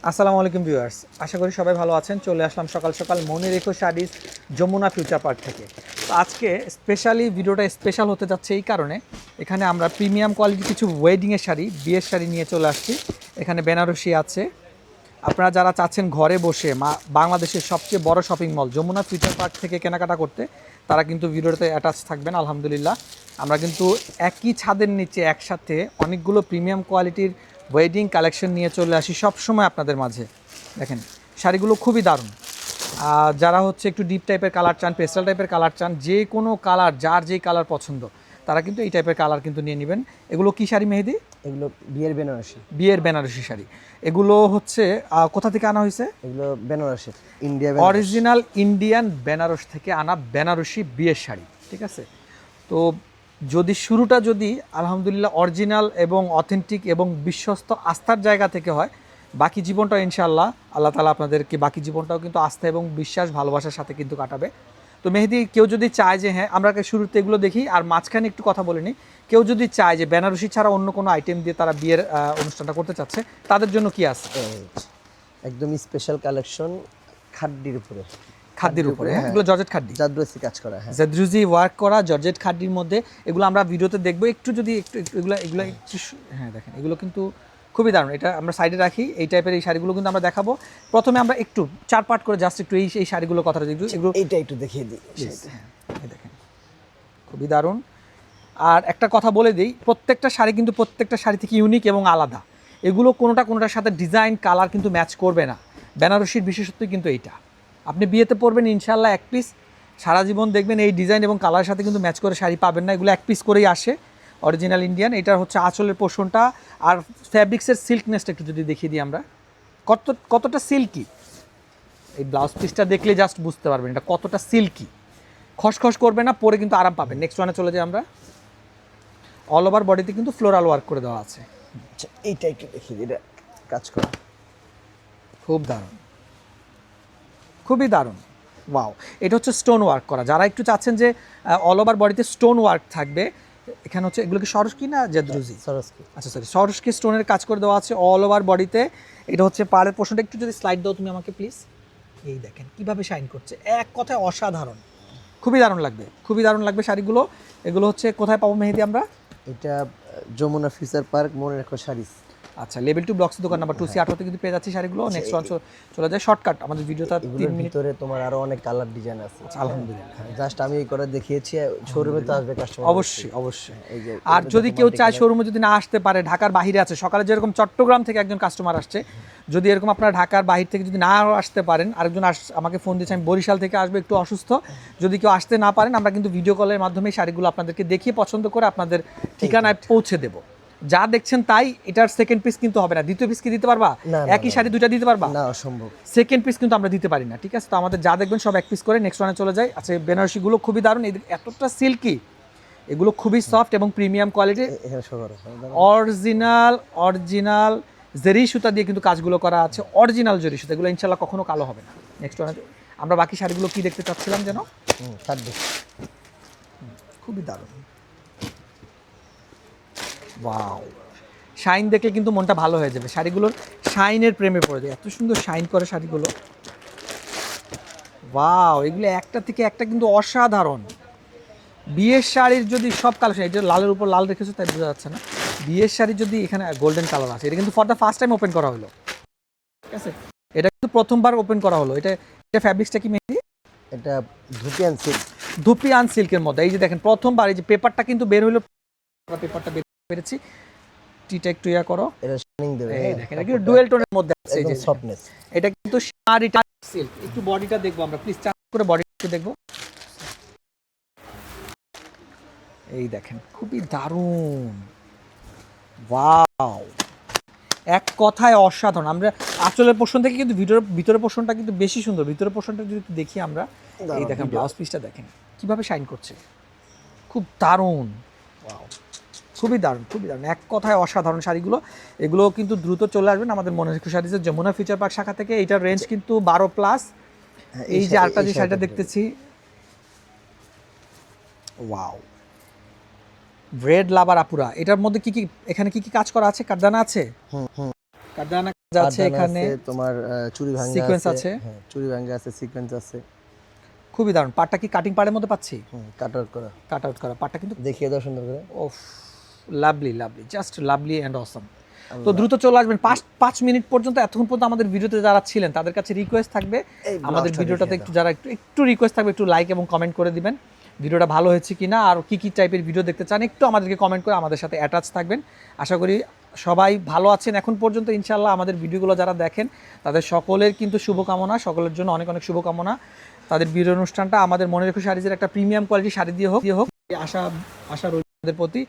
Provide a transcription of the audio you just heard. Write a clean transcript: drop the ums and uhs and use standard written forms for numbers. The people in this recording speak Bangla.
আসসালামু আলাইকুম ভিউয়ার্স, আশা করি সবাই ভালো আছেন। চলে আসলাম সকাল সকাল মনে রেখো শাড়িজ যমুনা ফিউচার পার্ক থেকে। তো আজকে স্পেশালি ভিডিওটা স্পেশাল হতে যাচ্ছে এই কারণে, এখানে আমরা প্রিমিয়াম কোয়ালিটি কিছু ওয়েডিংয়ের শাড়ি, বিয়ের শাড়ি নিয়ে চলে আসছি। এখানে বেনারসি আছে। আপনারা যারা চাচ্ছেন ঘরে বসে বাংলাদেশের সবচেয়ে বড় shopping mall Jamuna future park থেকে কেনাকাটা করতে, তারা কিন্তু ভিডিওতে অ্যাটাচ থাকবেন। আলহামদুলিল্লাহ, আমরা কিন্তু একই ছাদের নিচে একসাথে অনেকগুলো প্রিমিয়াম কোয়ালিটির ওয়েডিং কালেকশন নিয়ে চলে আসি সবসময় আপনাদের মাঝে। দেখেন শাড়িগুলো খুবই দারুণ। যারা হচ্ছে একটু ডিপ টাইপের কালার চান, পেস্টাল টাইপের কালার চান, যে কোনো কালার, যার যেই কালার পছন্দ তারা কিন্তু এই টাইপের কালার কিন্তু নিয়ে নেবেন। এগুলো কি শাড়ি মেহেদি? এগুলো বিয়ের বেনারসি। বিয়ের বেনারসি শাড়ি। এগুলো হচ্ছে কোথা থেকে আনা হয়েছে? এগুলো Benarasi, India original Indian Benaras থেকে আনা বেনারসি বিয়ের শাড়ি, ঠিক আছে? তো যদি শুরুটা যদি আলহামদুলিল্লাহ অরিজিনাল এবং অথেন্টিক এবং বিশ্বস্ত আস্থার জায়গা থেকে হয়, বাকি জীবনটা ইনশাআল্লাহ আল্লাহ তাআলা আপনাদেরকে বাকি জীবনটাও কিন্তু আস্থা এবং বিশ্বাস ভালোবাসার সাথে কিন্তু কাটাবে। তো মেহেদি, কেউ যদি চায় যে হ্যাঁ আমরা শুরুতে এগুলো দেখি আর মাঝখানে একটু কথা বলে নিই, কেউ যদি চায় যে বেনারসি ছাড়া অন্য কোনো আইটেম দিয়ে তারা বিয়ের অনুষ্ঠানটা করতে চাচ্ছে, তাদের জন্য কি আছে? একদম স্পেশাল কালেকশন, খাদ্যের উপরে। খাদ্যের উপরে, হ্যাঁ, এগুলো জর্জেট খাদ্য, জাদরসি কাজ করা, হ্যাঁ, জাদরুজি ওয়ার্ক করা জর্জেট খাদ্যের মধ্যে। এগুলো আমরা ভিডিওতে দেখবো। একটু যদি একটু এগুলো এগুলো একটু হ্যাঁ দেখেন, এগুলো কিন্তু খুবই দারুণ। এটা আমরা সাইডে রাখি, এই টাইপের এই শাড়িগুলো কিন্তু আমরা দেখাবো। প্রথমে আমরা একটু 4 পার্ট করে জাস্ট একটু এই শাড়িগুলোর কথাটা দেখব। এগুলো এইটা একটু দেখিয়ে দিই। হ্যাঁ, এই দেখেন খুবই দারুণ। আর একটা কথা বলে দিই, প্রত্যেকটা শাড়ি কিন্তু প্রত্যেকটা শাড়ি থেকে ইউনিক এবং আলাদা। এগুলো কোনোটার সাথে ডিজাইন কালার কিন্তু ম্যাচ করবে না। বেনারসির বিশেষত্বই কিন্তু এইটা। আপনি বিয়েতে পরবেন ইনশাল্লাহ এক পিস, সারা জীবন দেখবেন এই ডিজাইন এবং কালারের সাথে কিন্তু ম্যাচ করে শাড়ি পাবেন না। এগুলো এক পিস করেই আসে, অরিজিনাল ইন্ডিয়ান। এটার হচ্ছে আঁচলের পোর্শনটা আর ফ্যাব্রিক্সের সিল্কনেসটা একটু যদি দেখিয়ে দিই আমরা, কতটা সিল্কি। এই ব্লাউজ পিসটা দেখলে জাস্ট বুঝতে পারবেন এটা কতটা সিল্কি। খসখস করবে না, পরে কিন্তু আরাম পাবেন। নেক্সট ওয়ানে চলে যাই আমরা। অল ওভার বডিতে কিন্তু ফ্লোরাল ওয়ার্ক করে দেওয়া আছে। আচ্ছা, এইটা একটু দেখিয়ে দিই, এটা কাজ করা খুব দারুণ, খুবই দারুণ। ওয়াও, এটা হচ্ছে স্টোন ওয়ার্ক করা। যারা একটু চাচ্ছেন যে অল ওভার বডিতে স্টোন ওয়ার্ক থাকবে, এখানে হচ্ছে এগুলো কি সরস্কি না জাদরুজি? সরস্কি। আচ্ছা সরি, সরস্কি স্টোনের কাজ করে দেওয়া আছে অল ওভার বডিতে। এটা হচ্ছে পাড়ের পোর্শনটা। একটু যদি স্লাইড দাও তুমি আমাকে প্লিজ। এই দেখেন কিভাবে শাইন করছে, এক কথায় অসাধারণ। খুবই দারুণ লাগবে, খুবই দারুণ লাগবে শাড়িগুলো। এগুলো হচ্ছে কোথায় পাবো মেহেদি আমরা? এটা যমুনা ফিউচার পার্ক, মনে রেখো শাড়ি। আচ্ছা, লেভেল 2 ব্লকস দোকান নাম্বার 2C18 কিন্তু পেয়ে যাচ্ছি শাড়িগুলো। নেক্সট ওয়ান চলে যায় শর্টকাট, আমাদের ভিডিওটা 3 মিনিট। ভিতরে তোমার আরো অনেক কালার ডিজাইন আছে। আলহামদুলিল্লাহ, জাস্ট আমি এই করে দেখিয়েছি, শোরুমে তো আসবে কাস্টমার অবশ্যই অবশ্যই। আর যদি কেউ চায় শোরুমে যদি না আসতে পারে, ঢাকার বাইরে আছে, সকালে যেরকম চট্টগ্রাম থেকে একজন কাস্টমার আসছে, যদি এরকম আপনারা ঢাকার বাইরে থেকে যদি না আসতে পারেন, আরেকজন আমাকে ফোন দিয়েছে আমি বরিশাল থেকে আসবো, একটু অসুস্থ, যদি কেউ আসতে না পারেন, আমরা কিন্তু ভিডিও কলের মাধ্যমে শাড়িগুলো আপনাদেরকে দেখিয়ে পছন্দ করে আপনাদের ঠিকানায় পৌঁছে দেবো। যা দেখছেন তাই। এটার সেকেন্ড পিস কিন্তু হবে না। দ্বিতীয় পিস কি দিতে পারবা? একই শাড়ি দুইটা দিতে পারবা না, অসম্ভব। সেকেন্ড পিস কিন্তু আমরা দিতে পারি না, ঠিক আছে? তো আমাদের যা দেখবেন সব এক পিস করে। নেক্সট ওয়ানে চলে যায়। আচ্ছা, বেনারসিগুলো খুবই দারুণ, এতটা সিল্কি, এগুলো খুবই সফট এবং প্রিমিয়াম কোয়ালিটি। অরিজিনাল জেরি সুতা দিয়ে কিন্তু কাজগুলো করা আছে, অরিজিনাল জেরি সুতা। এগুলো ইনশাল্লাহ কখনো কালো হবে না। নেক্সট ওয়ানে আমরা বাকি শাড়িগুলো কি দেখতে চাচ্ছিলাম যেন? খুবই দারুণ। ওয়াও, শাইন দেখলে কিন্তু মনটা ভালো হয়ে যাবে। শাড়িগুলোর শাইনের প্রেমে পড়ে যায়, এত সুন্দর শাইন করে শাড়িগুলো। ওয়াও, এগুলো একটা থেকে একটা কিন্তু অসাধারণ। বিয়ের শাড়ির যদি সব কালেকশন, এটা লালের উপর লাল রেখেছো তাই বোঝা যাচ্ছে না। বিয়ের শাড়ি যদি এখানে গোল্ডেন কালার আছে, এটা কিন্তু for the first time open করা হলো, ঠিক আছে? এটা কিন্তু প্রথমবার ওপেন করা হলো। এটা ফ্যাব্রিক্সটা কি মেহেদি? এটা ধুপিয়ান সিল্ক। ধুপিয়ান সিল্কের মধ্যে। এই যে দেখেন প্রথমবার এই যে পেপারটা কিন্তু বের হলো, পেপারটা বের পেরেছি। টিটা একটু ইয়া করো, এটা শাইনিং দেবে। এই দেখেন এটা কিন্তু ডুয়েল টোনের মধ্যে আছে। এই যে সফটনেস, এটা কিন্তু শাড়িটা সিল্ক। একটু বডিটা দেখবো আমরা প্লিজ, চাপ করে বডিটা দেখবো। এই দেখেন খুবই দারুণ। ওয়াও, এক কথায় অসাধারণ। আমরা আঁচলের পোর্শন থেকে কিন্তু ভিতরের পোর্শনটা কিন্তু বেশি সুন্দর। ভিতরের পোর্শনটা যদি একটু দেখি আমরা, এই দেখেন ব্লাউজ পিসটা দেখেন কিভাবে শাইন করছে, খুব দারুণ। ওয়াও, খুবই দারুণ, খুবই দারুণ, এক কথায় অসাধারণ শাড়িগুলো। এগুলো কিন্তু দ্রুত চলে আসবেন আমাদের মনে রেখো শাড়িজের যমুনা ফিউচার পার্ক শাখা থেকে। এইটার রেঞ্জ কিন্তু 12+। এই যে আরেকটা যে শাড়িটা দেখতেছি, ওয়াও, রেড লাভার আপুরা, এটার মধ্যে কি কি, এখানে কি কি কাজ করা আছে, কারদানা আছে? কাদানা কাজ আছে কাতান এখানে, আছে, তোমার চুরি ভাঙ্গা সিকোয়েন্স আছে, আছে, হ্যাঁ চুরি ভাঙ্গা আছে, সিকোয়েন্স আছে। খুবই দারুণ। পাটটা কি কাটিং পাড়ের মধ্যে পাচ্ছি? কাট আউট করা, কাট আউট করা পাটটা কিন্তু দেখিয়ে দাও সুন্দর করে। ওফ, lovely lovely, just lovely and awesome. তো দ্রুত চলে আসবেন, 5 মিনিট পর্যন্ত, এতক্ষণ পর্যন্ত আমাদের ভিডিওতে যারা ছিলেন তাদের কাছে রিকোয়েস্ট থাকবে, এই আমাদের ব্লাউজটা ভিডিওটাতে দেখিয়ে একটু যারা একটু রিকোয়েস্ট থাকবে, একটু লাইক এবং কমেন্ট করে দিবেন, ভিডিওটা ভালো হয়েছে কিনা আর কি কি টাইপের ভিডিও দেখতে চান একটু আমাদেরকে কমেন্ট করে আমাদের সাথে অ্যাটাচ থাকবেন। আশা করি সবাই ভালো আছেন এখন পর্যন্ত ইনশাল্লাহ। আমাদের ভিডিওগুলো যারা দেখেন তাদের সকলের কিন্তু শুভকামনা, সকলের জন্য অনেক অনেক শুভকামনা। তাদের বিয়ের অনুষ্ঠানটা আমাদের মনে রেখো শাড়িজের একটা প্রিমিয়াম কোয়ালিটি শাড়ি দিয়ে হোক, আশা রইল তাদের প্রতি।